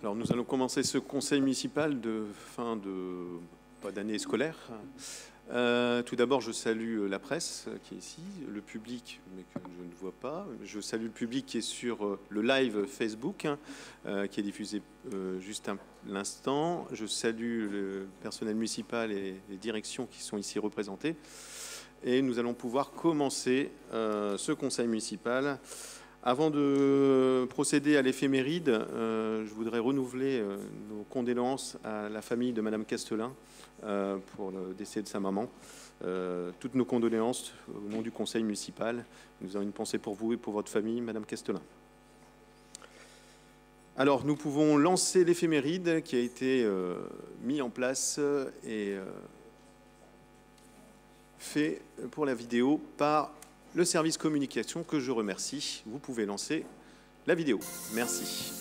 Alors nous allons commencer ce conseil municipal de fin d'année scolaire. Tout d'abord, je salue la presse qui est ici, le public, mais que je ne vois pas. Je salue le public qui est sur le live Facebook, qui est diffusé juste l'instant. Je salue le personnel municipal et les directions qui sont ici représentées. Et nous allons pouvoir commencer ce conseil municipal. Avant de procéder à l'éphéméride, je voudrais renouveler nos condoléances à la famille de Madame Castelin pour le décès de sa maman. Toutes nos condoléances au nom du conseil municipal. Nous avons une pensée pour vous et pour votre famille, Madame Castelin. Alors, nous pouvons lancer l'éphéméride qui a été mis en place et fait pour la vidéo par le service communication que je remercie. Vous pouvez lancer la vidéo. Merci.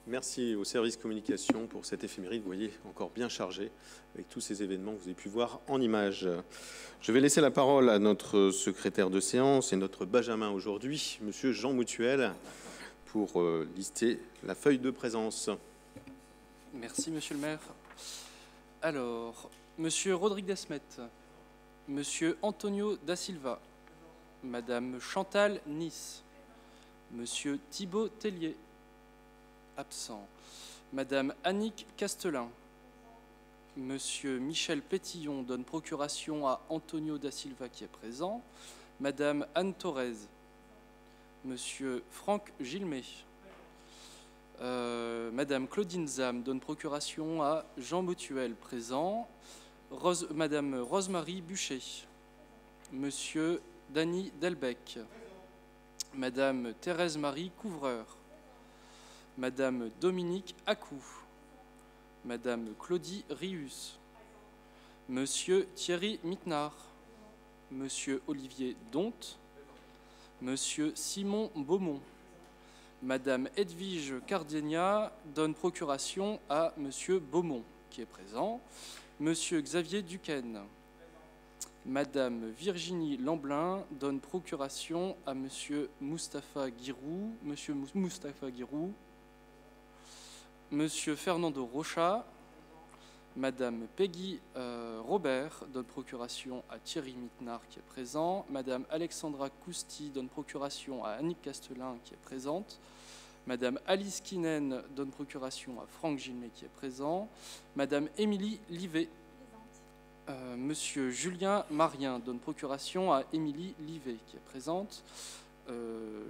Merci au service communication pour cette éphéméride, vous voyez, encore bien chargé avec tous ces événements que vous avez pu voir en images. Je vais laisser la parole à notre secrétaire de séance et notre Benjamin aujourd'hui, monsieur Jean Moutuel, pour lister la feuille de présence. Merci, monsieur le maire. Alors, Monsieur Rodrigue Desmet, Monsieur Antonio da Silva, Madame Chantal Nice, Monsieur Thibaut Tellier, absent, Madame Annick Castelin, Monsieur Michel Pétillon donne procuration à Antonio da Silva qui est présent, Madame Anne Thorez, Monsieur Franck Gilmet, Madame Claudine Zam donne procuration à Jean Motuel présent, Madame Rosemary Bûcher, Monsieur Dany Delbecq, Madame Thérèse-Marie Couvreur, Madame Dominique Acou, Madame Claudie Rius, Monsieur Thierry Mittenard, Monsieur Olivier Donte, Monsieur Simon Beaumont, Madame Edwige Cardenia donne procuration à Monsieur Beaumont, qui est présent, Monsieur Xavier Duquesne, Madame Virginie Lamblin donne procuration à Monsieur Moustapha Guirou, Monsieur Fernando Rocha, Madame Peggy Robert donne procuration à Thierry Mittenard qui est présent, Madame Alexandra Cousti donne procuration à Annick Castelin qui est présente, Madame Alice Kinen donne procuration à Franck Gilmet qui est présent, Madame Émilie Livet, Monsieur Julien Marien donne procuration à Émilie Livet qui est présente,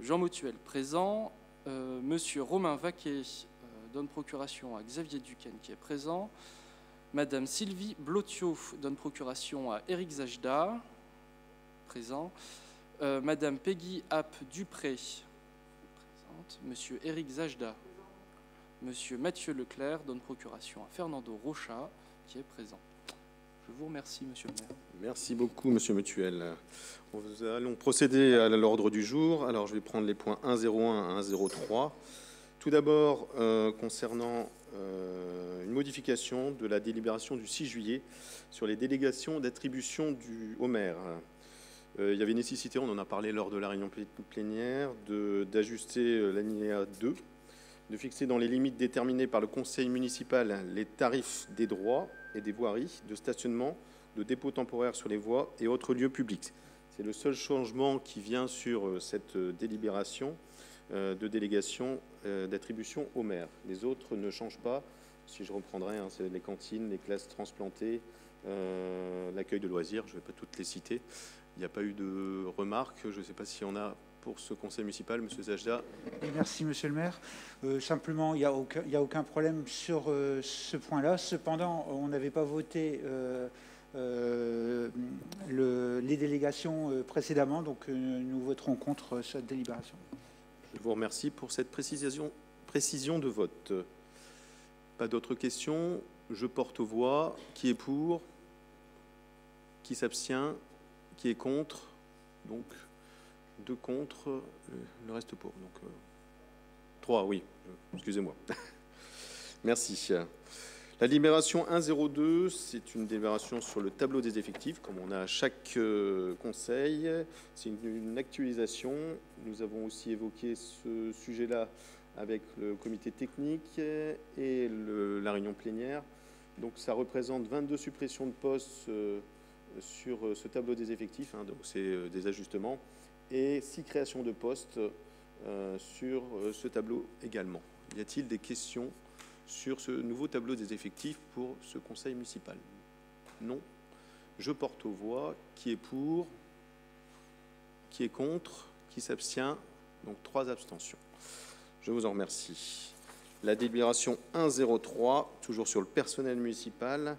Jean Motuel présent, Monsieur Romain Vaquet donne procuration à Xavier Duquesne qui est présent, Madame Sylvie Blotio donne procuration à Éric Zajda, présent, Madame Peggy App Dupré, présente, Monsieur Éric Zajda, Monsieur Mathieu Leclerc donne procuration à Fernando Rocha qui est présent. Je vous remercie, Monsieur le maire. Merci beaucoup, Monsieur Motuel. Nous allons procéder à l'ordre du jour. Alors, je vais prendre les points 101 à 103. Tout d'abord, concernant une modification de la délibération du 6 juillet sur les délégations d'attribution au maire. Il y avait nécessité, on en a parlé lors de la réunion plénière, d'ajuster l'alinéa 2, de fixer dans les limites déterminées par le conseil municipal les tarifs des droits et des voiries de stationnement, de dépôt temporaire sur les voies et autres lieux publics. C'est le seul changement qui vient sur cette délibération de délégation d'attribution au maire. Les autres ne changent pas. Si je reprendrai, c'est les cantines, les classes transplantées, l'accueil de loisirs, je ne vais pas toutes les citer. Il n'y a pas eu de remarques. Je ne sais pas s'il y en a pour ce conseil municipal. Monsieur Zajda. Merci, monsieur le maire. Simplement, il n'y a aucun problème sur ce point-là. Cependant, on n'avait pas voté les délégations précédemment, donc nous voterons contre cette délibération. Je vous remercie pour cette précision de vote. Pas d'autres questions. Je porte aux voix. Qui est pour? Qui s'abstient? Qui est contre? Donc, 2 contre, le reste pour. Donc, 3, oui. Excusez-moi. Merci. La délibération 102, c'est une délibération sur le tableau des effectifs, comme on a à chaque conseil. C'est une actualisation. Nous avons aussi évoqué ce sujet-là avec le comité technique et la réunion plénière. Donc ça représente 22 suppressions de postes sur ce tableau des effectifs, donc c'est des ajustements, et 6 créations de postes sur ce tableau également. Y a-t-il des questions sur ce nouveau tableau des effectifs pour ce conseil municipal? Non. Je porte aux voix. Qui est pour? Qui est contre? Qui s'abstient? Donc 3 abstentions. Je vous en remercie. La délibération 103, toujours sur le personnel municipal,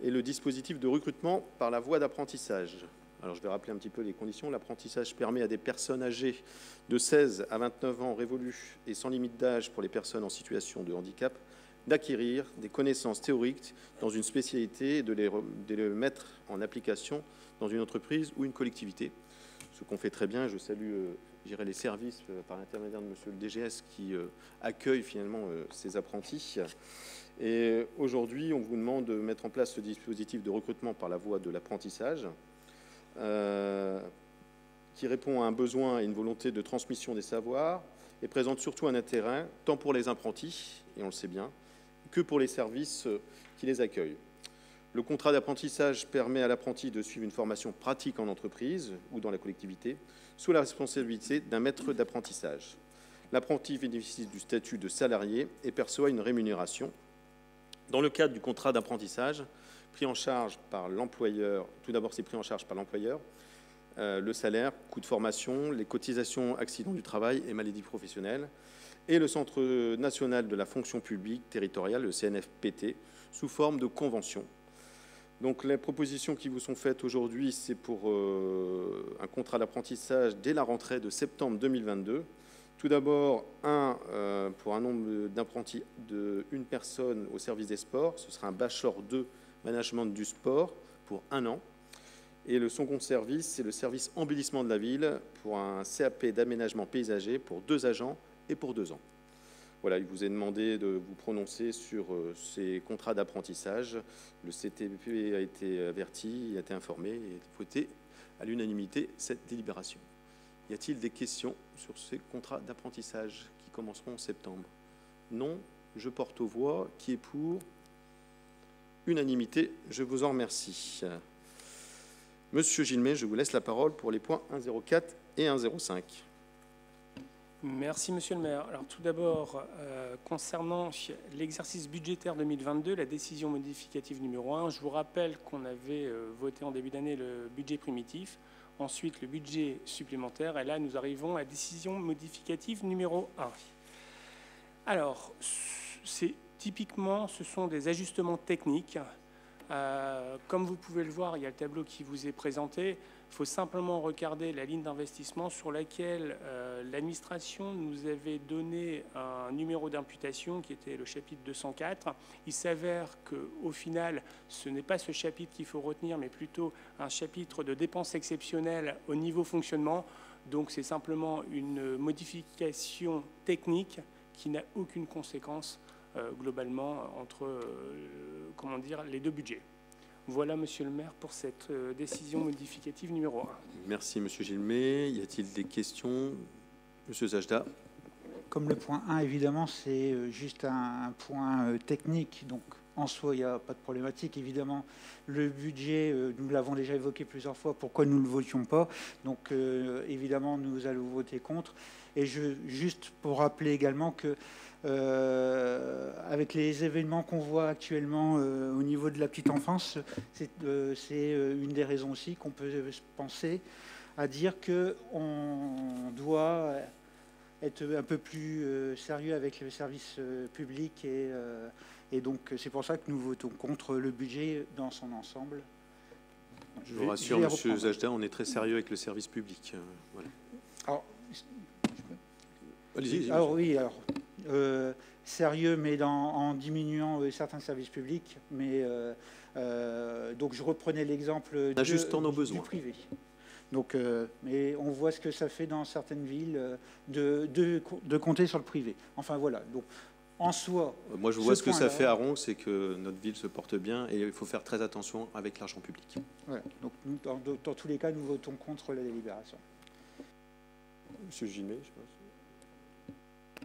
et le dispositif de recrutement par la voie d'apprentissage. Alors, je vais rappeler un petit peu les conditions. L'apprentissage permet à des personnes âgées de 16 à 29 ans révolus et sans limite d'âge pour les personnes en situation de handicap d'acquérir des connaissances théoriques dans une spécialité et de les mettre en application dans une entreprise ou une collectivité. Ce qu'on fait très bien. Je salue les services par l'intermédiaire de monsieur le DGS qui accueille finalement ces apprentis. Et aujourd'hui, on vous demande de mettre en place ce dispositif de recrutement par la voie de l'apprentissage. Qui répond à un besoin et une volonté de transmission des savoirs et présente surtout un intérêt tant pour les apprentis, et on le sait bien, que pour les services qui les accueillent. Le contrat d'apprentissage permet à l'apprenti de suivre une formation pratique en entreprise ou dans la collectivité, sous la responsabilité d'un maître d'apprentissage. L'apprenti bénéficie du statut de salarié et perçoit une rémunération. Dans le cadre du contrat d'apprentissage, pris en charge par l'employeur, tout d'abord c'est pris en charge par l'employeur, le salaire, coût de formation, les cotisations accidents du travail et maladies professionnelles, et le Centre national de la fonction publique territoriale, le CNFPT, sous forme de convention. Donc les propositions qui vous sont faites aujourd'hui, c'est pour un contrat d'apprentissage dès la rentrée de septembre 2022. Tout d'abord, pour un nombre d'apprentis d'une personne au service des sports, ce sera un Bachelor 2 Management du sport pour 1 an. Et le second service, c'est le service embellissement de la ville pour un CAP d'aménagement paysager pour 2 agents et pour 2 ans. Voilà, il vous est demandé de vous prononcer sur ces contrats d'apprentissage. Le CTP a été averti, a été informé et voté à l'unanimité cette délibération. Y a-t-il des questions sur ces contrats d'apprentissage qui commenceront en septembre? Non, je porte aux voix. Qui est pour? Unanimité, je vous en remercie. Monsieur Gilmet, je vous laisse la parole pour les points 1.04 et 1.05. Merci, Monsieur le maire. Alors, tout d'abord, concernant l'exercice budgétaire 2022, la décision modificative numéro 1, je vous rappelle qu'on avait voté en début d'année le budget primitif, ensuite le budget supplémentaire, et là, nous arrivons à la décision modificative numéro 1. Alors, typiquement, ce sont des ajustements techniques. Comme vous pouvez le voir, il y a le tableau qui vous est présenté. Il faut simplement regarder la ligne d'investissement sur laquelle l'administration nous avait donné un numéro d'imputation qui était le chapitre 204. Il s'avère qu'au final, ce n'est pas ce chapitre qu'il faut retenir, mais plutôt un chapitre de dépenses exceptionnelles au niveau fonctionnement. Donc c'est simplement une modification technique qui n'a aucune conséquence globalement entre les deux budgets. Voilà, Monsieur le maire, pour cette décision modificative numéro 1. Merci, Monsieur Gilmet. Y a-t-il des questions? Monsieur Zajda. Comme le point 1, évidemment, c'est juste un point technique, donc en soi, il n'y a pas de problématique. Évidemment, le budget, nous l'avons déjà évoqué plusieurs fois, pourquoi nous ne le votions pas. Donc, évidemment, nous allons voter contre. Et juste pour rappeler également que avec les événements qu'on voit actuellement au niveau de la petite enfance, c'est une des raisons aussi qu'on peut penser à dire qu'on doit être un peu plus sérieux avec les services publics et donc c'est pour ça que nous votons contre le budget dans son ensemble. Je vous rassure, Monsieur Zajda, on est très sérieux avec le service public. Voilà. Alors, allez-y. Alors oui, sérieux, mais en diminuant certains services publics. Mais donc je reprenais l'exemple du privé. Donc, mais on voit ce que ça fait dans certaines villes de compter sur le privé. Enfin voilà. Donc en soi, moi je vois ce que ça fait à Ronc, c'est que notre ville se porte bien et il faut faire très attention avec l'argent public. Voilà. Donc nous, dans tous les cas, nous votons contre la délibération. Monsieur Gilmet, je pense.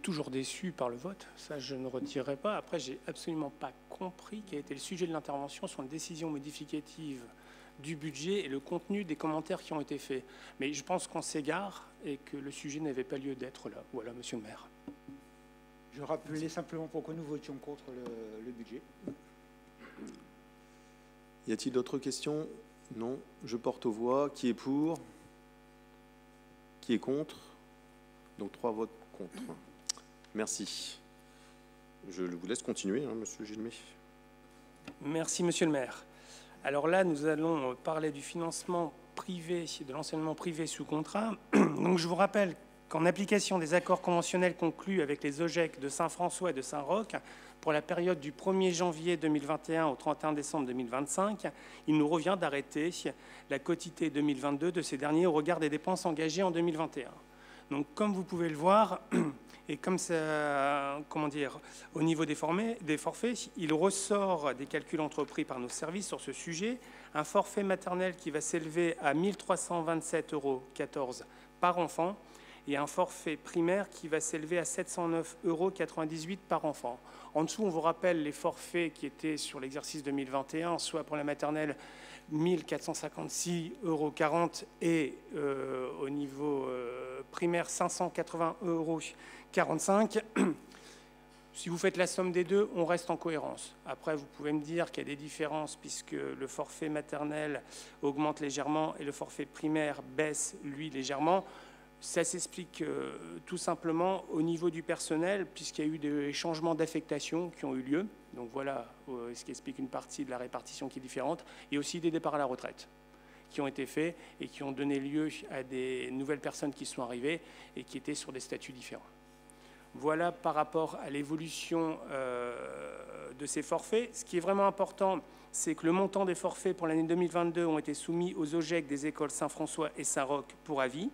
Toujours déçu par le vote, ça je ne retirerai pas. Après, j'ai absolument pas compris quel était le sujet de l'intervention sur une décision modificative du budget et le contenu des commentaires qui ont été faits. Mais je pense qu'on s'égare et que le sujet n'avait pas lieu d'être là. Voilà, Monsieur le maire. Je rappelais simplement pourquoi nous votions contre le budget. Y a-t-il d'autres questions? Non. Je porte aux voix. Qui est pour? Qui est contre? Donc 3 votes contre. Merci. Je vous laisse continuer, Monsieur Gilmet. Merci, Monsieur le maire. Alors là, nous allons parler du financement privé, de l'enseignement privé sous contrat. Donc je vous rappelle qu'en application des accords conventionnels conclus avec les OGEC de Saint-François et de Saint-Roch, pour la période du 1er janvier 2021 au 31 décembre 2025, il nous revient d'arrêter la quotité 2022 de ces derniers au regard des dépenses engagées en 2021. Donc comme vous pouvez le voir, et comme ça, au niveau des forfaits, il ressort des calculs entrepris par nos services sur ce sujet, un forfait maternel qui va s'élever à 1 327,14 € par enfant, et un forfait primaire qui va s'élever à 709,98 € par enfant. En dessous, on vous rappelle les forfaits qui étaient sur l'exercice 2021, soit pour la maternelle 1456,40 € et au niveau primaire 580,45 €. Si vous faites la somme des deux, on reste en cohérence. Après, vous pouvez me dire qu'il y a des différences puisque le forfait maternel augmente légèrement et le forfait primaire baisse, lui, légèrement. Ça s'explique tout simplement au niveau du personnel puisqu'il y a eu des changements d'affectation qui ont eu lieu. Donc voilà ce qui explique une partie de la répartition qui est différente. Et aussi des départs à la retraite qui ont été faits et qui ont donné lieu à des nouvelles personnes qui sont arrivées et qui étaient sur des statuts différents. Voilà par rapport à l'évolution de ces forfaits. Ce qui est vraiment important, c'est que le montant des forfaits pour l'année 2022 ont été soumis aux OGEC des écoles Saint-François et Saint-Roch pour avis.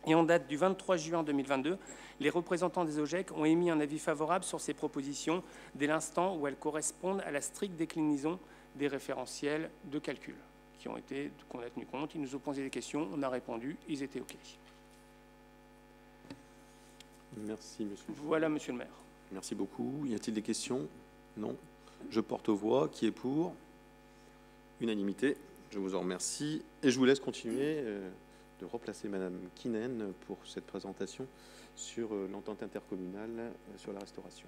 Et en date du 23 juin 2022, les représentants des OGEC ont émis un avis favorable sur ces propositions dès l'instant où elles correspondent à la stricte déclinaison des référentiels de calcul qu'on a tenu compte. Ils nous ont posé des questions, on a répondu, ils étaient OK. Merci, monsieur. Voilà, monsieur le maire. Merci beaucoup. Y a-t-il des questions? Non. Je porte aux voix. Qui est pour? Unanimité. Je vous en remercie. Et je vous laisse continuer de remplacer madame Kinen pour cette présentation sur l'entente intercommunale sur la restauration.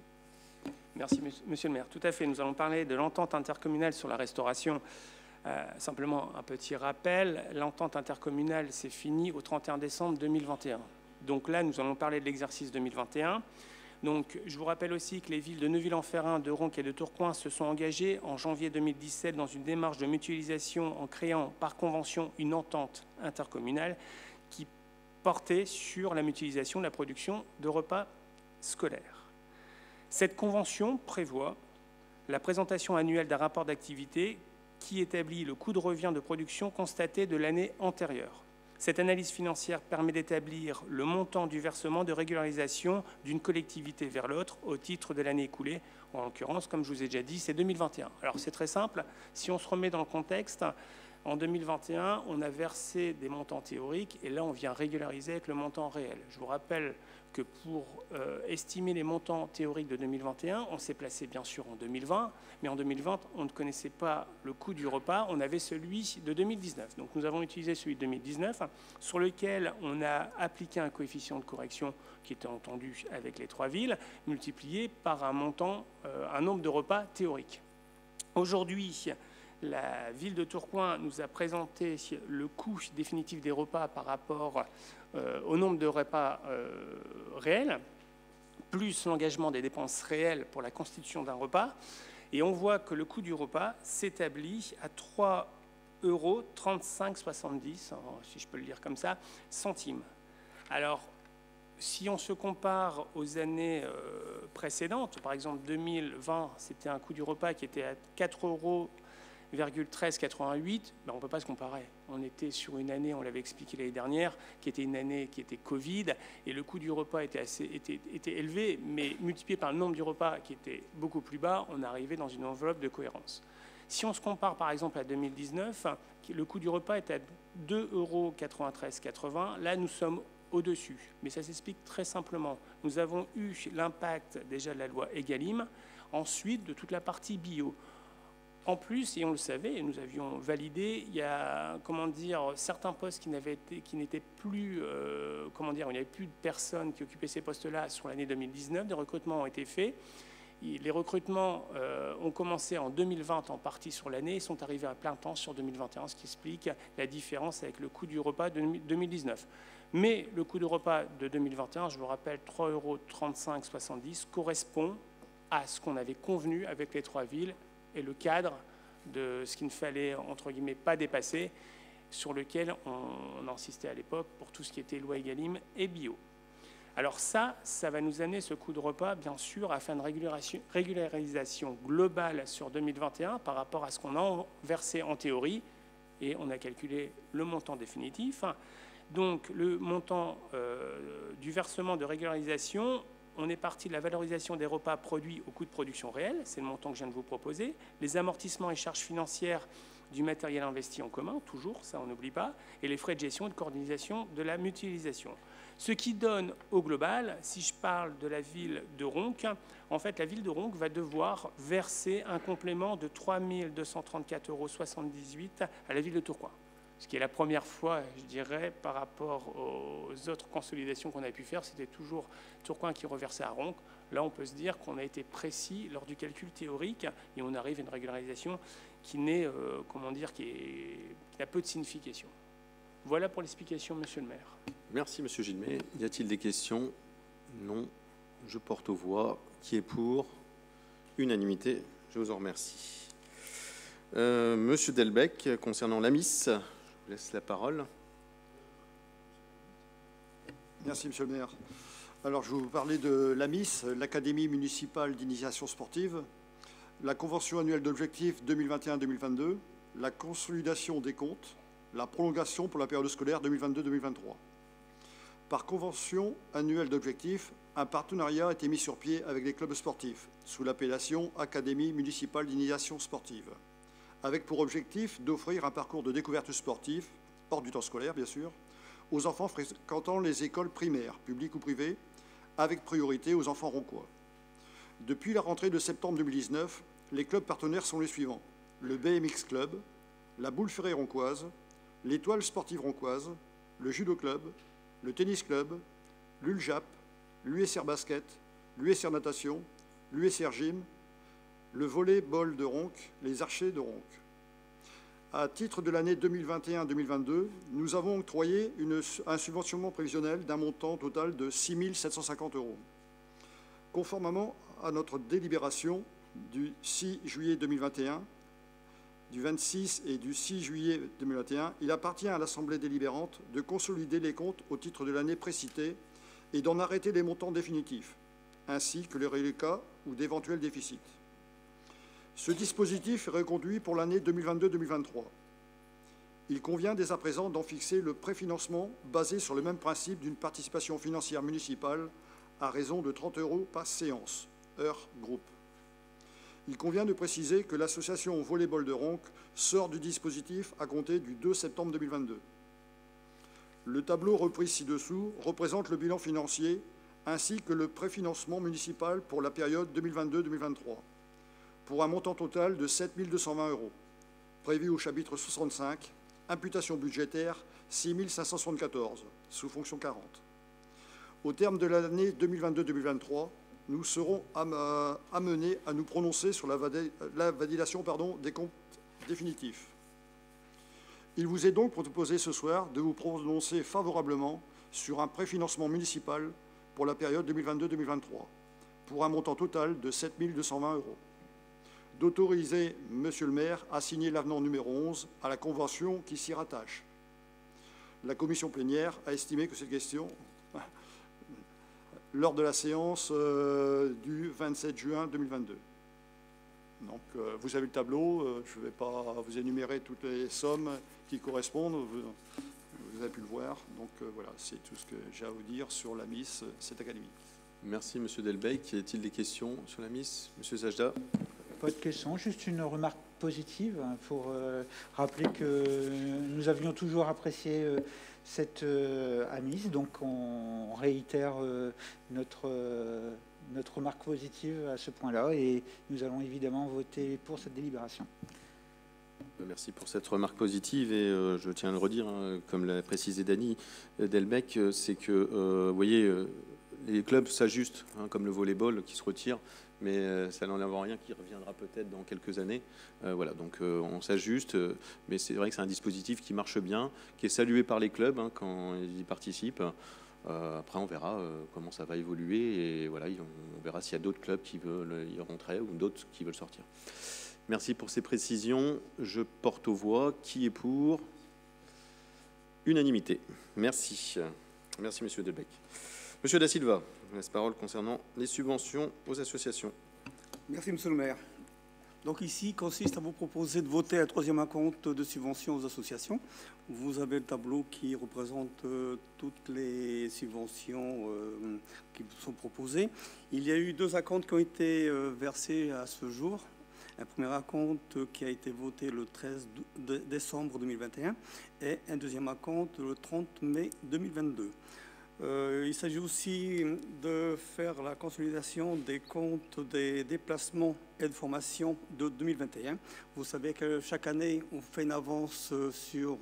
Merci, monsieur le maire. Tout à fait. Nous allons parler de l'entente intercommunale sur la restauration. Simplement un petit rappel. L'entente intercommunale s'est finie au 31 décembre 2021. Donc là, nous allons parler de l'exercice 2021. Donc, je vous rappelle aussi que les villes de Neuville-en-Ferrain, de Ronques et de Tourcoing se sont engagées en janvier 2017 dans une démarche de mutualisation en créant par convention une entente intercommunale qui portait sur la mutualisation de la production de repas scolaires. Cette convention prévoit la présentation annuelle d'un rapport d'activité qui établit le coût de revient de production constaté de l'année antérieure. Cette analyse financière permet d'établir le montant du versement de régularisation d'une collectivité vers l'autre au titre de l'année écoulée. En l'occurrence, comme je vous ai déjà dit, c'est 2021. Alors c'est très simple. Si on se remet dans le contexte, en 2021, on a versé des montants théoriques et là, on vient régulariser avec le montant réel. Je vous rappelle que pour estimer les montants théoriques de 2021, on s'est placé bien sûr en 2020, mais en 2020, on ne connaissait pas le coût du repas, on avait celui de 2019. Donc nous avons utilisé celui de 2019, sur lequel on a appliqué un coefficient de correction qui était entendu avec les 3 villes, multiplié par un montant, un nombre de repas théoriques. Aujourd'hui, la ville de Tourcoing nous a présenté le coût définitif des repas par rapport au nombre de repas réels, plus l'engagement des dépenses réelles pour la constitution d'un repas. Et on voit que le coût du repas s'établit à 3,35 €, si je peux le dire comme ça, centimes. Alors, si on se compare aux années précédentes, par exemple 2020, c'était un coût du repas qui était à 4,1388 €, ben on ne peut pas se comparer. On était sur une année, on l'avait expliqué l'année dernière, qui était une année qui était Covid, et le coût du repas était élevé, mais multiplié par le nombre du repas qui était beaucoup plus bas, on arrivait dans une enveloppe de cohérence. Si on se compare par exemple à 2019, le coût du repas était à 2,9380 €. Là, nous sommes au-dessus. Mais ça s'explique très simplement. Nous avons eu l'impact déjà de la loi Egalim, ensuite de toute la partie bio. En plus, et on le savait, et nous avions validé, il y a certains postes qui n'étaient plus, il n'y avait plus de personnes qui occupaient ces postes-là sur l'année 2019. Des recrutements ont été faits. Les recrutements ont commencé en 2020 en partie sur l'année et sont arrivés à plein temps sur 2021, ce qui explique la différence avec le coût du repas de 2019. Mais le coût du repas de 2021, je vous rappelle, 3,3570 € correspond à ce qu'on avait convenu avec les 3 villes et le cadre de ce qu'il ne fallait, entre guillemets, pas dépasser, sur lequel on insistait à l'époque pour tout ce qui était loi Egalim et bio. Alors ça va nous amener ce coût de repas, bien sûr, à faire une régularisation globale sur 2021 par rapport à ce qu'on a versé en théorie, et on a calculé le montant définitif. Donc le montant du versement de régularisation, on est parti de la valorisation des repas produits au coût de production réel, c'est le montant que je viens de vous proposer, les amortissements et charges financières du matériel investi en commun, toujours, ça on n'oublie pas, et les frais de gestion et de coordination de la mutualisation. Ce qui donne au global, si je parle de la ville de Ronques, en fait, la ville de Ronques va devoir verser un complément de 3 234,78 € à la ville de Tourcoing. Ce qui est la première fois, je dirais, par rapport aux autres consolidations qu'on a pu faire, c'était toujours Tourcoing qui reversait à Ronques. Là, on peut se dire qu'on a été précis lors du calcul théorique et on arrive à une régularisation qui n'est, comment dire, qui a peu de signification. Voilà pour l'explication, Monsieur le maire. Merci, Monsieur Gilmet. Y a-t-il des questions? Non. Je porte aux voix. Qui est pour? Unanimité. Je vous en remercie. Monsieur Delbecq, concernant l'AMIS, je vous laisse la parole. Merci, Monsieur le maire. Alors, je vais vous parler de l'AMIS, l'Académie municipale d'initiation sportive, la convention annuelle d'objectifs 2021-2022, la consolidation des comptes, la prolongation pour la période scolaire 2022-2023. Par convention annuelle d'objectifs, un partenariat a été mis sur pied avec les clubs sportifs, sous l'appellation Académie municipale d'initiation sportive, avec pour objectif d'offrir un parcours de découverte sportive, hors du temps scolaire bien sûr, aux enfants fréquentant les écoles primaires, publiques ou privées, avec priorité aux enfants roncois. Depuis la rentrée de septembre 2019, les clubs partenaires sont les suivants: le BMX Club, la Boule Ferrée roncoise, l'Étoile sportive roncoise, le Judo Club, le Tennis Club, l'ULJAP, l'USR Basket, l'USR Natation, l'USR Gym, le Volley-Ball de Ronques, les Archers de Ronques. À titre de l'année 2021-2022, nous avons octroyé un subventionnement prévisionnel d'un montant total de 6 750 €. Conformément à notre délibération du 6 juillet 2021, du 26 et du 6 juillet 2021, il appartient à l'Assemblée délibérante de consolider les comptes au titre de l'année précitée et d'en arrêter les montants définitifs, ainsi que les reliquats ou d'éventuels déficits. Ce dispositif est reconduit pour l'année 2022-2023. Il convient dès à présent d'en fixer le préfinancement basé sur le même principe d'une participation financière municipale à raison de 30 € par séance, heure groupe. Il convient de préciser que l'association Volley-Ball de Ronques sort du dispositif à compter du 2 septembre 2022. Le tableau repris ci-dessous représente le bilan financier ainsi que le préfinancement municipal pour la période 2022-2023, pour un montant total de 7 220 €, prévu au chapitre 65, imputation budgétaire 6 574, sous fonction 40. Au terme de l'année 2022-2023, nous serons amenés à nous prononcer sur la validation des comptes définitifs. Il vous est donc proposé ce soir de vous prononcer favorablement sur un préfinancement municipal pour la période 2022-2023, pour un montant total de 7 220 €. D'autoriser Monsieur le maire à signer l'avenant numéro 11 à la convention qui s'y rattache. La commission plénière a estimé que cette question, lors de la séance du 27 juin 2022. Donc, vous avez le tableau, je ne vais pas vous énumérer toutes les sommes qui correspondent, vous avez pu le voir. Donc, voilà, c'est tout ce que j'ai à vous dire sur la MIS, cette académie. Merci, Monsieur Delbecq. Y a-t-il des questions sur la MIS? Monsieur Sajda? Pas de question, juste une remarque positive pour rappeler que nous avions toujours apprécié cette AMIS, donc on réitère notre remarque positive à ce point-là et nous allons évidemment voter pour cette délibération. Merci pour cette remarque positive et je tiens à le redire, hein, comme l'a précisé Dany Delbecq, c'est que, vous voyez, les clubs s'ajustent, hein, comme le volleyball qui se retire, mais ça n'enlève rien qui reviendra peut-être dans quelques années. Voilà, donc on s'ajuste, mais c'est vrai que c'est un dispositif qui marche bien, qui est salué par les clubs hein, quand ils y participent. Après, on verra comment ça va évoluer et voilà, on verra s'il y a d'autres clubs qui veulent y rentrer ou d'autres qui veulent sortir. Merci pour ces précisions. Je porte aux voix. Qui est pour? Unanimité. Merci. Merci, Monsieur Delbecq. Monsieur Da Silva, je vous laisse parole concernant les subventions aux associations. Merci, Monsieur le maire. Donc ici, consiste à vous proposer de voter un troisième acompte de subventions aux associations. Vous avez le tableau qui représente toutes les subventions qui vous sont proposées. Il y a eu deux acomptes qui ont été versés à ce jour. Un premier acompte qui a été voté le 13 décembre 2021 et un deuxième acompte le 30 mai 2022. Il s'agit aussi de faire la consolidation des comptes des déplacements et de formation de 2021. Vous savez que chaque année, on fait une avance sur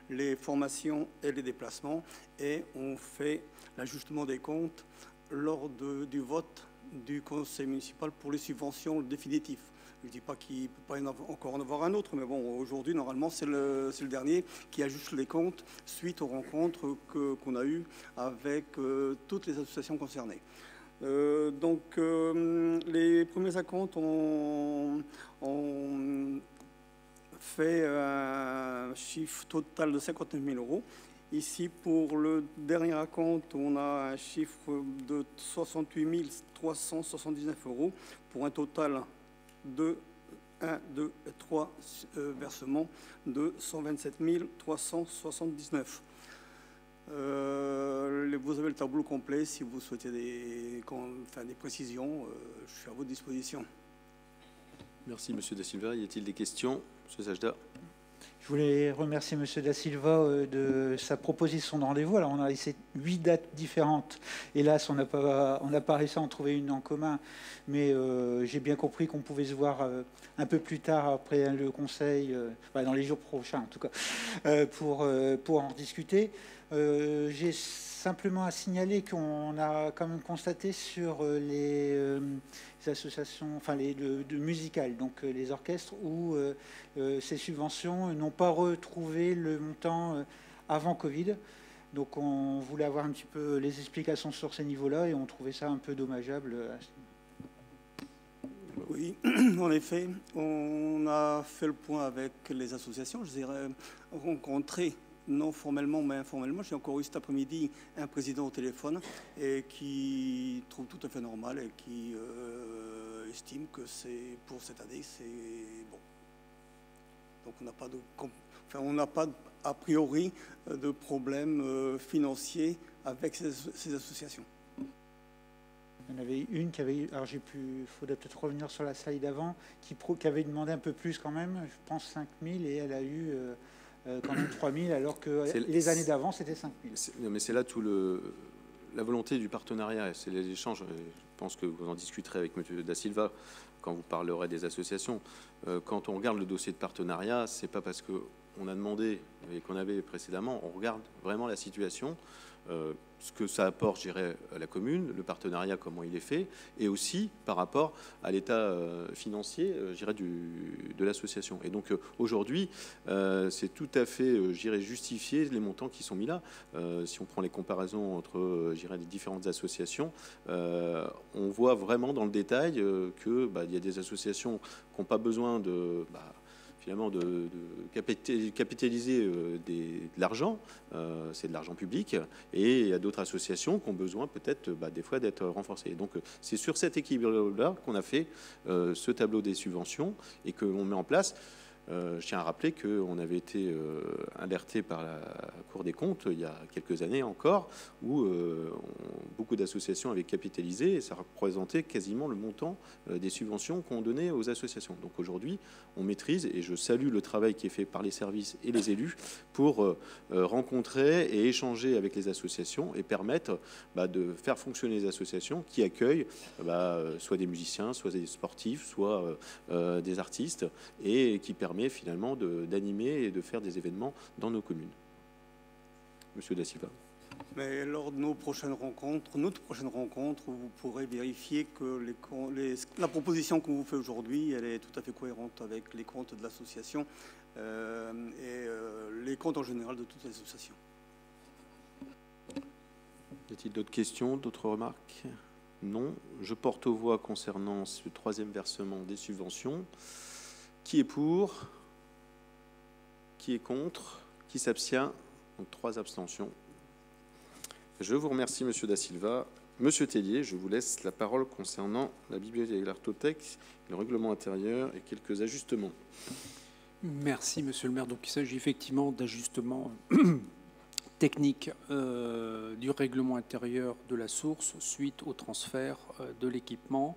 les formations et les déplacements et on fait l'ajustement des comptes lors du vote du conseil municipal pour les subventions définitives. Je ne dis pas qu'il ne peut pas encore en avoir un autre, mais bon, aujourd'hui, normalement, c'est le dernier qui ajuste les comptes suite aux rencontres qu'on a eues avec toutes les associations concernées. Donc, les premiers acomptes ont fait un chiffre total de 59 000 euros. Ici, pour le dernier acompte, on a un chiffre de 68 379 euros pour un total de 1, 2 et 3 versements de 127 379. Vous avez le tableau complet. Si vous souhaitez des précisions, je suis à votre disposition. Merci, Monsieur Da Silva. Y a-t-il des questions? Monsieur Sajda. Je voulais remercier M. Da Silva de sa proposition de rendez-vous. Alors, on a laissé 8 dates différentes. Hélas, on n'a pas réussi à en trouver une en commun. Mais j'ai bien compris qu'on pouvait se voir un peu plus tard, après le conseil, dans les jours prochains en tout cas, pour en discuter. J'ai simplement à signaler qu'on a quand même constaté sur les associations, enfin de musicales, donc les orchestres, où ces subventions n'ont pas retrouvé le montant avant Covid. Donc on voulait avoir un petit peu les explications sur ces niveaux-là et on trouvait ça un peu dommageable. Oui, en effet, on a fait le point avec les associations. Je les ai rencontrées non formellement mais informellement. J'ai encore eu cet après-midi un président au téléphone et qui trouve tout à fait normal et qui estime que pour cette année c'est bon. Donc on n'a pas a priori de problème financier avec ces associations. Il y en avait une qui avait, alors il faudrait peut-être revenir sur la slide d'avant, qui avait demandé un peu plus quand même, je pense 5 000, et elle a eu quand même 3 000, alors que les années d'avant c'était 5 000. Mais c'est là tout la volonté du partenariat, c'est les échanges. Je pense que vous en discuterez avec M. Da Silva quand vous parlerez des associations. Quand on regarde le dossier de partenariat, c'est pas parce qu'on a demandé et qu'on avait précédemment, on regarde vraiment la situation. Ce que ça apporte, je dirais, à la commune, le partenariat, comment il est fait, et aussi par rapport à l'état financier, je dirais, de l'association. Et donc aujourd'hui, c'est tout à fait, je dirais, justifié les montants qui sont mis là. Si on prend les comparaisons entre, je dirais, les différentes associations, on voit vraiment dans le détail que il y a des associations qui n'ont pas besoin de finalement de capitaliser de l'argent, c'est de l'argent public, et il y a d'autres associations qui ont besoin peut-être des fois d'être renforcées. Donc c'est sur cet équilibre-là qu'on a fait ce tableau des subventions et qu'on met en place. Je tiens à rappeler qu'on avait été alerté par la Cour des comptes il y a quelques années encore, où beaucoup d'associations avaient capitalisé et ça représentait quasiment le montant des subventions qu'on donnait aux associations. Donc aujourd'hui, on maîtrise et je salue le travail qui est fait par les services et les élus pour rencontrer et échanger avec les associations et permettre de faire fonctionner les associations qui accueillent soit des musiciens, soit des sportifs, soit des artistes et qui permettent finalement d'animer et de faire des événements dans nos communes. Monsieur Da Silva. Mais lors de notre prochaine rencontre, vous pourrez vérifier que la proposition qu'on vous fait aujourd'hui, elle est tout à fait cohérente avec les comptes de l'association et les comptes en général de toutes les associations. Y a-t-il d'autres questions, d'autres remarques? Non. Je porte aux voix concernant ce troisième versement des subventions. Qui est pour? Qui est contre? Qui s'abstient? Donc 3 abstentions. Je vous remercie, Monsieur Da Silva. Monsieur Tellier, je vous laisse la parole concernant la bibliothèque et l'artothèque, le règlement intérieur et quelques ajustements. Merci, Monsieur le maire. Donc il s'agit effectivement d'ajustements techniques du règlement intérieur de la source suite au transfert de l'équipement.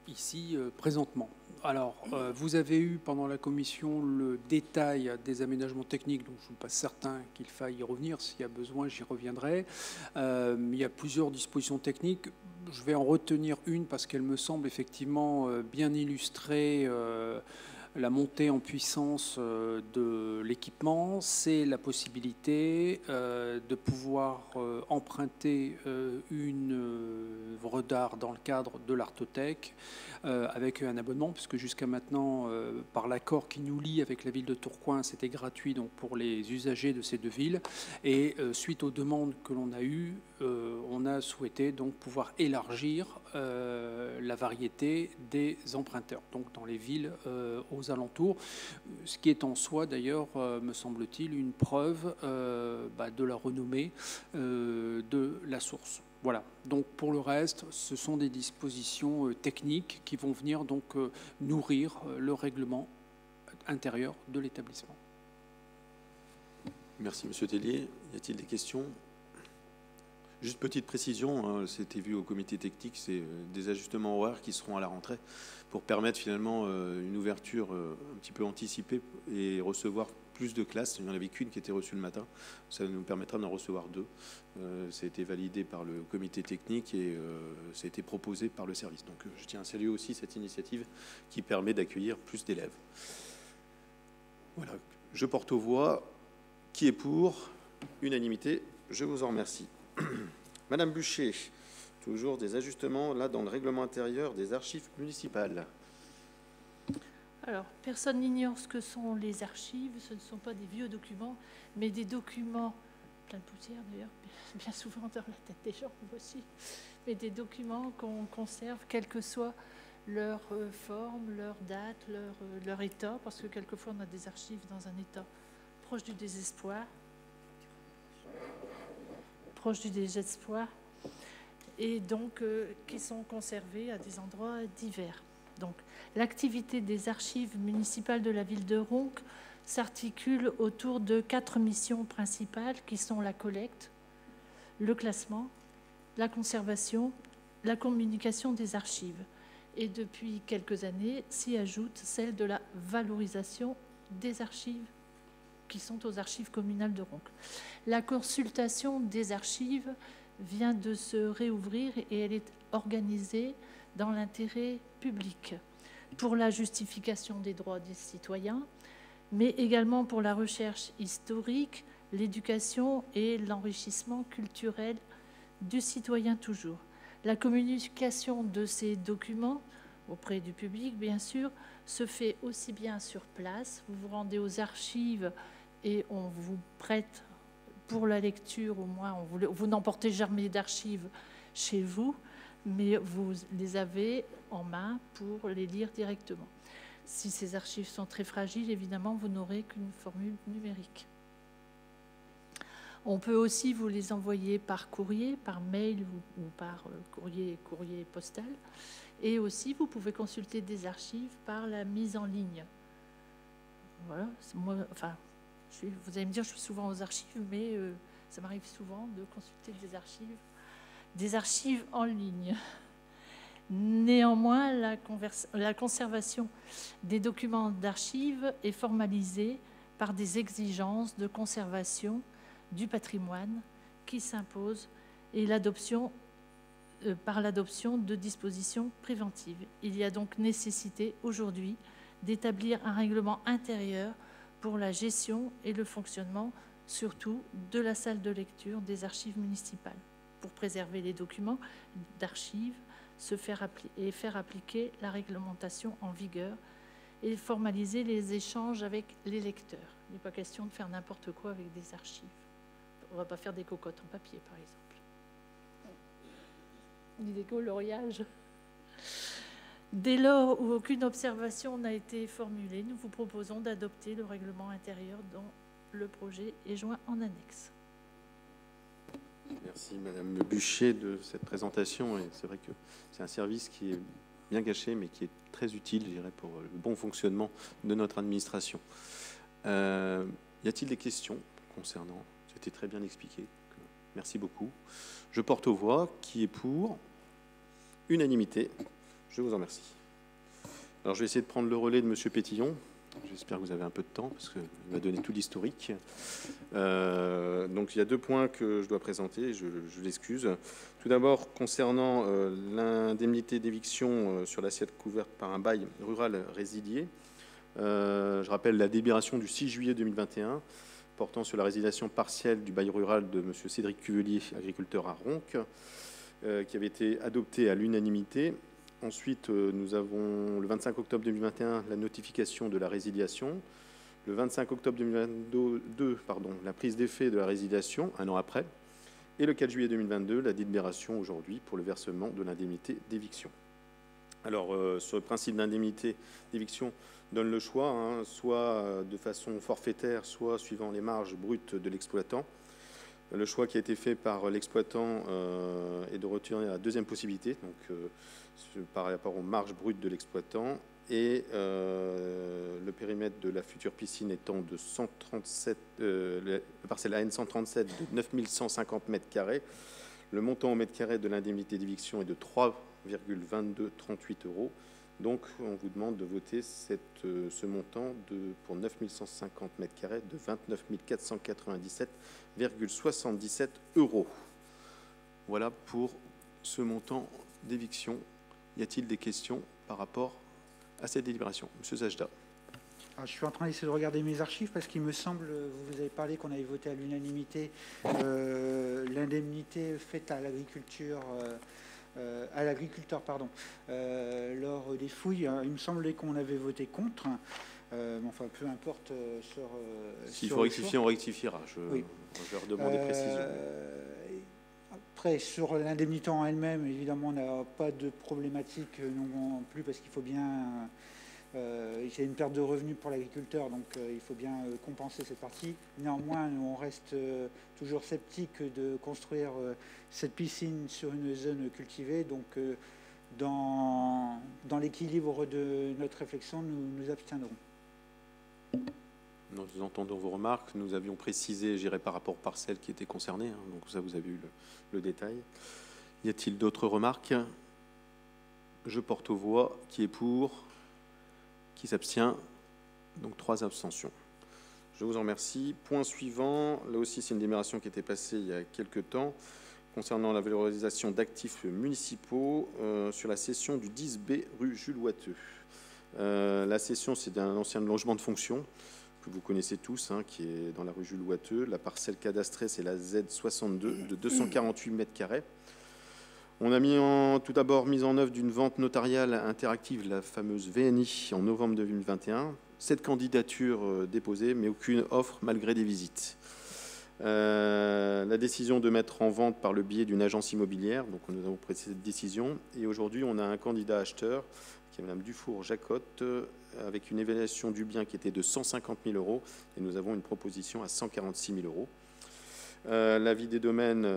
Ici, présentement, Alors, vous avez eu pendant la commission le détail des aménagements techniques, donc je ne suis pas certain qu'il faille y revenir. S'il y a besoin, j'y reviendrai. Il y a plusieurs dispositions techniques. Je vais en retenir une parce qu'elle me semble effectivement bien illustrer la montée en puissance de l'équipement. C'est la possibilité de pouvoir emprunter une œuvre d'art dans le cadre de l'Artothèque avec un abonnement, puisque jusqu'à maintenant, par l'accord qui nous lie avec la ville de Tourcoing, c'était gratuit donc pour les usagers de ces deux villes. Et suite aux demandes que l'on a eues, on a souhaité donc pouvoir élargir la variété des emprunteurs, donc dans les villes aux alentours, ce qui est en soi d'ailleurs, me semble-t-il, une preuve de la renommée de la source. Voilà, donc pour le reste, ce sont des dispositions techniques qui vont venir donc nourrir le règlement intérieur de l'établissement. Merci Monsieur Tellier. Y a-t-il des questions? Juste petite précision, hein, c'était vu au comité technique, c'est des ajustements horaires qui seront à la rentrée pour permettre finalement une ouverture un petit peu anticipée et recevoir plus de classes. Il n'y en avait qu'une qui était reçue le matin, ça nous permettra d'en recevoir deux. Ça a été validé par le comité technique et ça a été proposé par le service. Donc je tiens à saluer aussi cette initiative qui permet d'accueillir plus d'élèves. Voilà, je porte aux voix. Qui est pour? Unanimité, je vous en remercie. Madame Buchet, toujours des ajustements là dans le règlement intérieur des archives municipales. Alors, personne n'ignore ce que sont les archives. Ce ne sont pas des vieux documents, mais des documents, plein de poussière d'ailleurs, bien souvent dans la tête des gens aussi, mais des documents qu'on conserve, quelle que soit leur forme, leur date, leur état, parce que quelquefois on a des archives dans un état proche du désespoir, et donc qui sont conservés à des endroits divers. Donc, l'activité des archives municipales de la ville de Ronques s'articule autour de 4 missions principales qui sont la collecte, le classement, la conservation, la communication des archives. Et depuis quelques années, s'y ajoute celle de la valorisation des archives qui sont aux archives communales de Ronques. La consultation des archives vient de se réouvrir et elle est organisée dans l'intérêt public pour la justification des droits des citoyens, mais également pour la recherche historique, l'éducation et l'enrichissement culturel du citoyen toujours. La communication de ces documents auprès du public, bien sûr, se fait aussi bien sur place. Vous vous rendez aux archives et on vous prête pour la lecture, au moins, vous n'emportez jamais d'archives chez vous, mais vous les avez en main pour les lire directement. Si ces archives sont très fragiles, évidemment, vous n'aurez qu'une formule numérique. On peut aussi vous les envoyer par courrier, par mail ou par courrier postal. Et aussi, vous pouvez consulter des archives par la mise en ligne. Voilà. Moi, enfin, vous allez me dire, je suis souvent aux archives, mais ça m'arrive souvent de consulter des archives en ligne. Néanmoins, la conservation des documents d'archives est formalisée par des exigences de conservation du patrimoine qui s'imposent et par l'adoption de dispositions préventives. Il y a donc nécessité aujourd'hui d'établir un règlement intérieur pour la gestion et le fonctionnement, surtout de la salle de lecture des archives municipales, pour préserver les documents d'archives, faire appliquer la réglementation en vigueur et formaliser les échanges avec les lecteurs. Il n'est pas question de faire n'importe quoi avec des archives. On ne va pas faire des cocottes en papier, par exemple, ni des coloriages. Dès lors où aucune observation n'a été formulée, nous vous proposons d'adopter le règlement intérieur dont le projet est joint en annexe. Merci Madame Buchet de cette présentation. Et c'est vrai que c'est un service qui est bien caché, mais qui est très utile, je dirais, pour le bon fonctionnement de notre administration. Y a-t-il des questions concernant? C'était très bien expliqué. Merci beaucoup. Je porte aux voix. Qui est pour? Unanimité. Je vous en remercie. Alors, je vais essayer de prendre le relais de M. Pétillon. J'espère que vous avez un peu de temps, parce qu'il m'a donné tout l'historique. Donc, il y a 2 points que je dois présenter, je l'excuse. Tout d'abord, concernant l'indemnité d'éviction sur l'assiette couverte par un bail rural résilié, je rappelle la délibération du 6 juillet 2021 portant sur la résiliation partielle du bail rural de M. Cédric Cuvelier, agriculteur à Ronques, qui avait été adoptée à l'unanimité. Ensuite, nous avons le 25 octobre 2021 la notification de la résiliation. Le 25 octobre 2022, la prise d'effet de la résiliation, un an après. Et le 4 juillet 2022, la délibération aujourd'hui pour le versement de l'indemnité d'éviction. Alors, sur le principe d'indemnité d'éviction, donne le choix, soit de façon forfaitaire, soit suivant les marges brutes de l'exploitant. Le choix qui a été fait par l'exploitant est de retirer la deuxième possibilité, donc par rapport aux marges brutes de l'exploitant, et le périmètre de la future piscine étant de 137, le parcelle AN 137 de 9150 mètres carrés. Le montant au mètre carré de l'indemnité d'éviction est de 3,2238 €. Donc, on vous demande de voter ce montant pour 9150 mètres carrés de 29 497,77 €. Voilà pour ce montant d'éviction. Y a-t-il des questions par rapport à cette délibération? Monsieur Zajda. Alors, je suis en train d'essayer de regarder mes archives parce qu'il me semble, vous avez parlé qu'on avait voté à l'unanimité l'indemnité faite à l'agriculture. Lors des fouilles, il me semblait qu'on avait voté contre. Enfin, peu importe. S'il faut rectifier, on rectifiera. Je vais leur demander précision. Après, sur l'indemnité en elle-même, évidemment, on n'a pas de problématique non plus parce qu'il faut bien. Il y a une perte de revenus pour l'agriculteur, donc il faut bien compenser cette partie. Néanmoins, on reste toujours sceptique de construire cette piscine sur une zone cultivée. Donc, dans l'équilibre de notre réflexion, nous nous abstiendrons. Nous entendons vos remarques. Nous avions précisé, j'irai par rapport aux parcelles qui étaient concernées. Donc ça, vous avez eu le détail. Y a-t-il d'autres remarques? Je porte aux voix. Qui est pour? Qui s'abstient? Donc 3 abstentions. Je vous en remercie. Point suivant. Là aussi, c'est une délibération qui était passée il y a quelques temps concernant la valorisation d'actifs municipaux sur la cession du 10B rue Jules Watteux. La cession, c'est d'un ancien logement de fonction que vous connaissez tous, qui est dans la rue Jules Watteux. La parcelle cadastrée, c'est la Z62 de 248 mètres carrés. On a tout d'abord mis en œuvre d'une vente notariale interactive, la fameuse VNI, en novembre 2021. 7 candidatures déposées, mais aucune offre malgré des visites. La décision de mettre en vente par le biais d'une agence immobilière, donc nous avons pris cette décision. Et aujourd'hui, on a un candidat acheteur, qui est Mme Dufour-Jacotte, avec une évaluation du bien qui était de 150 000 €, et nous avons une proposition à 146 000 €. L'avis des domaines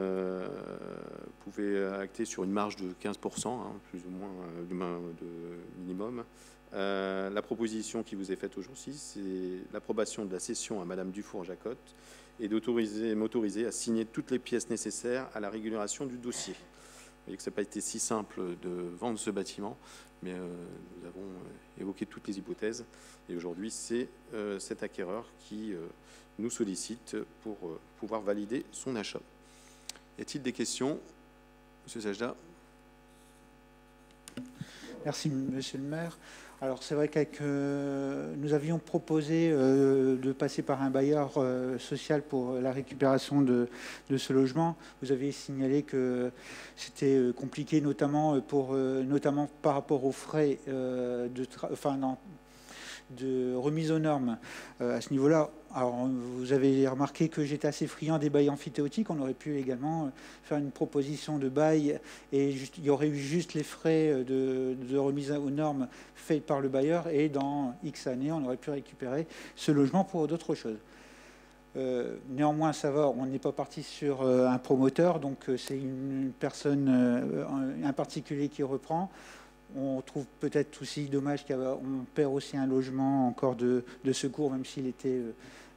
pouvait acter sur une marge de 15%, plus ou moins de minimum. La proposition qui vous est faite aujourd'hui, c'est l'approbation de la cession à Madame Dufour-Jacotte et m'autoriser à signer toutes les pièces nécessaires à la régulation du dossier. Vous voyez que ça n'a pas été si simple de vendre ce bâtiment, mais nous avons évoqué toutes les hypothèses. Et aujourd'hui, c'est cet acquéreur qui nous sollicite pour pouvoir valider son achat. Y a-t-il des questions? Monsieur Zajda. Merci, monsieur le maire. Alors, c'est vrai que nous avions proposé de passer par un bailleur social pour la récupération de ce logement. Vous avez signalé que c'était compliqué, notamment par rapport aux frais de remise aux normes à ce niveau-là. Alors, vous avez remarqué que j'étais assez friand des bails amphithéotiques. On aurait pu également faire une proposition de bail et il y aurait eu juste les frais de remise aux normes faits par le bailleur et dans X années, on aurait pu récupérer ce logement pour d'autres choses. Néanmoins, ça va, on n'est pas parti sur un promoteur, donc c'est une personne, un particulier qui reprend. On trouve peut-être aussi dommage qu'on perd aussi un logement encore de secours, même s'il était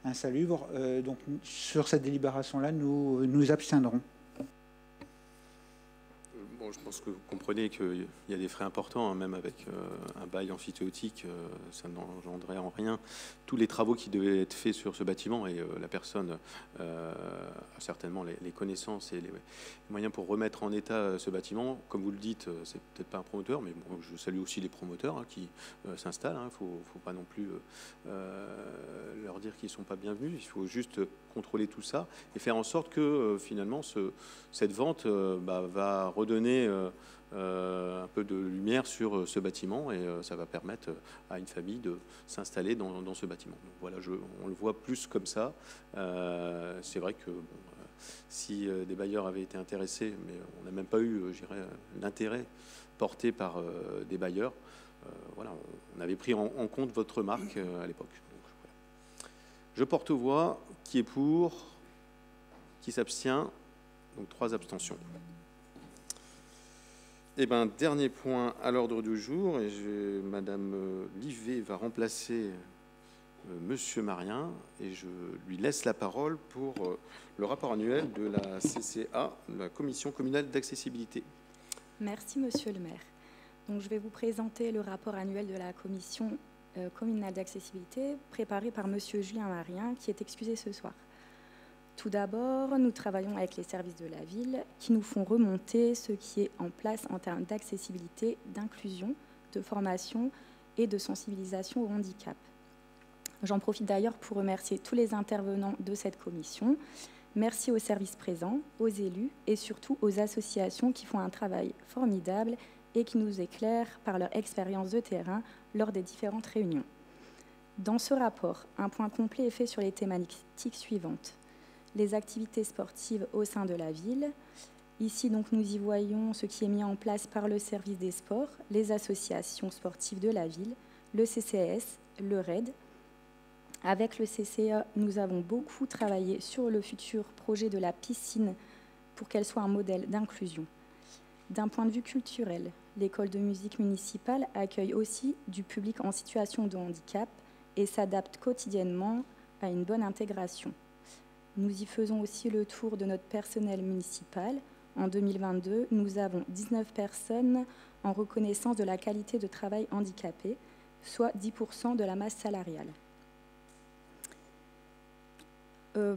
insalubre. Donc sur cette délibération-là, nous nous abstiendrons. Bon, je pense que vous comprenez qu'il y a des frais importants, hein, même avec un bail amphithéotique, ça n'engendrerait en rien tous les travaux qui devaient être faits sur ce bâtiment, et la personne a certainement les connaissances et les moyens pour remettre en état ce bâtiment. Comme vous le dites, c'est peut-être pas un promoteur, mais bon, je salue aussi les promoteurs, hein, qui s'installent. Il ne faut pas non plus leur dire qu'ils ne sont pas bienvenus. Il faut juste contrôler tout ça et faire en sorte que finalement cette vente va redonner un peu de lumière sur ce bâtiment, et ça va permettre à une famille de s'installer dans ce bâtiment. Donc voilà, on le voit plus comme ça. C'est vrai que si des bailleurs avaient été intéressés, mais on n'a même pas eu, je dirais, l'intérêt porté par des bailleurs. Voilà, on avait pris en compte votre remarque à l'époque. Voilà. Je porte aux voix. Qui est pour? Qui s'abstient? Donc 3 abstentions. Eh bien, dernier point à l'ordre du jour, et Madame Livet va remplacer Monsieur Marien, et je lui laisse la parole pour le rapport annuel de la CCA, la Commission communale d'accessibilité. Merci, Monsieur le maire. Donc, je vais vous présenter le rapport annuel de la Commission communale d'accessibilité préparé par Monsieur Julien Marien, qui est excusé ce soir. Tout d'abord, nous travaillons avec les services de la ville qui nous font remonter ce qui est en place en termes d'accessibilité, d'inclusion, de formation et de sensibilisation au handicap. J'en profite d'ailleurs pour remercier tous les intervenants de cette commission. Merci aux services présents, aux élus et surtout aux associations qui font un travail formidable et qui nous éclairent par leur expérience de terrain lors des différentes réunions. Dans ce rapport, un point complet est fait sur les thématiques suivantes. Les activités sportives au sein de la ville. Ici, donc, nous y voyons ce qui est mis en place par le service des sports, les associations sportives de la ville, le CCAS, le RAID. Avec le CCA, nous avons beaucoup travaillé sur le futur projet de la piscine pour qu'elle soit un modèle d'inclusion. D'un point de vue culturel, l'école de musique municipale accueille aussi du public en situation de handicap et s'adapte quotidiennement à une bonne intégration. Nous y faisons aussi le tour de notre personnel municipal. En 2022, nous avons 19 personnes en reconnaissance de la qualité de travail handicapé, soit 10% de la masse salariale.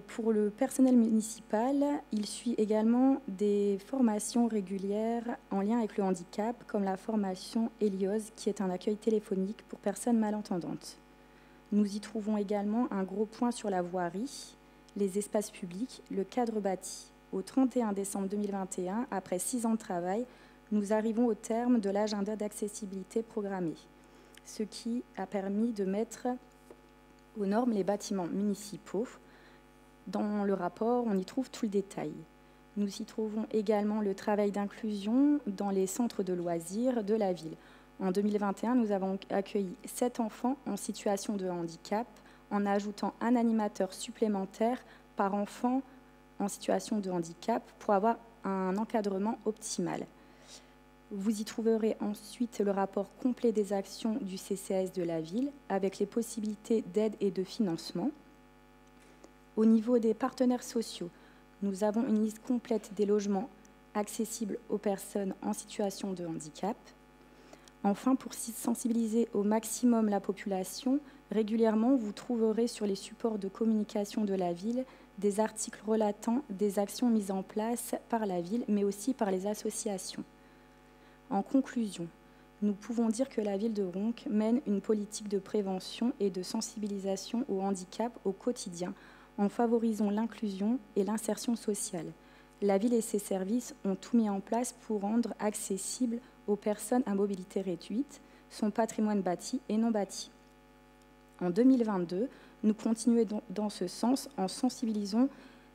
Pour le personnel municipal, il suit également des formations régulières en lien avec le handicap, comme la formation Hélios, qui est un accueil téléphonique pour personnes malentendantes. Nous y trouvons également un gros point sur la voirie, les espaces publics, le cadre bâti. Au 31 décembre 2021, après 6 ans de travail, nous arrivons au terme de l'agenda d'accessibilité programmé, ce qui a permis de mettre aux normes les bâtiments municipaux. Dans le rapport, on y trouve tout le détail. Nous y trouvons également le travail d'inclusion dans les centres de loisirs de la ville. En 2021, nous avons accueilli 7 enfants en situation de handicap, en ajoutant un animateur supplémentaire par enfant en situation de handicap pour avoir un encadrement optimal. Vous y trouverez ensuite le rapport complet des actions du CCAS de la ville avec les possibilités d'aide et de financement. Au niveau des partenaires sociaux, nous avons une liste complète des logements accessibles aux personnes en situation de handicap. Enfin, pour sensibiliser au maximum la population, régulièrement, vous trouverez sur les supports de communication de la ville des articles relatant des actions mises en place par la ville, mais aussi par les associations. En conclusion, nous pouvons dire que la ville de Ronques mène une politique de prévention et de sensibilisation au handicap au quotidien, en favorisant l'inclusion et l'insertion sociale. La ville et ses services ont tout mis en place pour rendre accessible aux personnes à mobilité réduite son patrimoine bâti et non bâti. En 2022, nous continuons dans ce sens en sensibilisant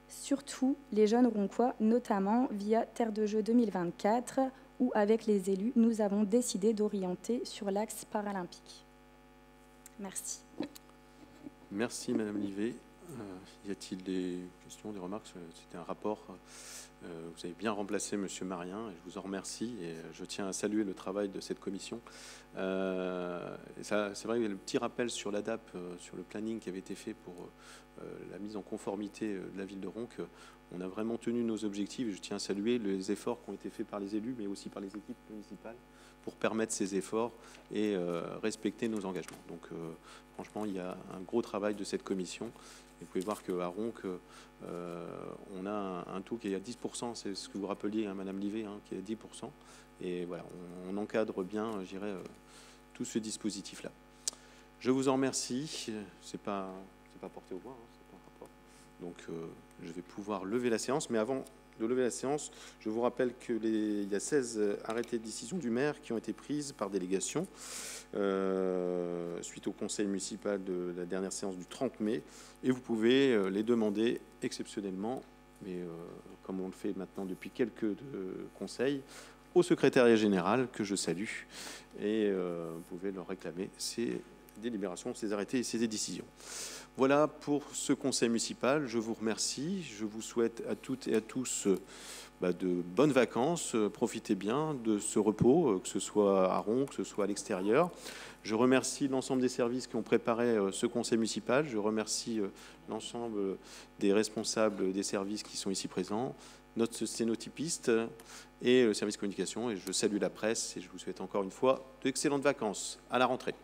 surtout les jeunes ronquois, notamment via Terre de Jeux 2024, où avec les élus, nous avons décidé d'orienter sur l'axe paralympique. Merci. Merci Madame Livet. Y a-t-il des questions, des remarques? C'était un rapport. Vous avez bien remplacé Monsieur Marien et je vous en remercie. Et je tiens à saluer le travail de cette commission. C'est vrai qu'il y a le petit rappel sur l'ADAP, sur le planning qui avait été fait pour la mise en conformité de la ville de Ronques. on a vraiment tenu nos objectifs et je tiens à saluer les efforts qui ont été faits par les élus, mais aussi par les équipes municipales pour permettre ces efforts et respecter nos engagements. Donc franchement, il y a un gros travail de cette commission. Et vous pouvez voir qu'à Ronc, on a un taux qui est à 10%, c'est ce que vous rappeliez, hein, Madame Livet, hein, qui est à 10%. Et voilà, on encadre bien, je dirais, tout ce dispositif-là. Je vous en remercie. C'est pas porté au voix, hein, c'est pas un rapport. Donc je vais pouvoir lever la séance. Mais avant de lever la séance, je vous rappelle qu'il y a 16 arrêtés de décision du maire qui ont été prises par délégation suite au conseil municipal de la dernière séance du 30 mai. Et vous pouvez les demander exceptionnellement, mais comme on le fait maintenant depuis quelques conseils, au secrétariat général que je salue. Et vous pouvez leur réclamer ces délibérations, ces arrêtés et ces décisions. Voilà pour ce conseil municipal. Je vous remercie. Je vous souhaite à toutes et à tous de bonnes vacances. Profitez bien de ce repos, que ce soit à Ronc, que ce soit à l'extérieur. Je remercie l'ensemble des services qui ont préparé ce conseil municipal. Je remercie l'ensemble des responsables des services qui sont ici présents, notre sténotypiste et le service communication. Et je salue la presse et je vous souhaite encore une fois d'excellentes vacances. À la rentrée.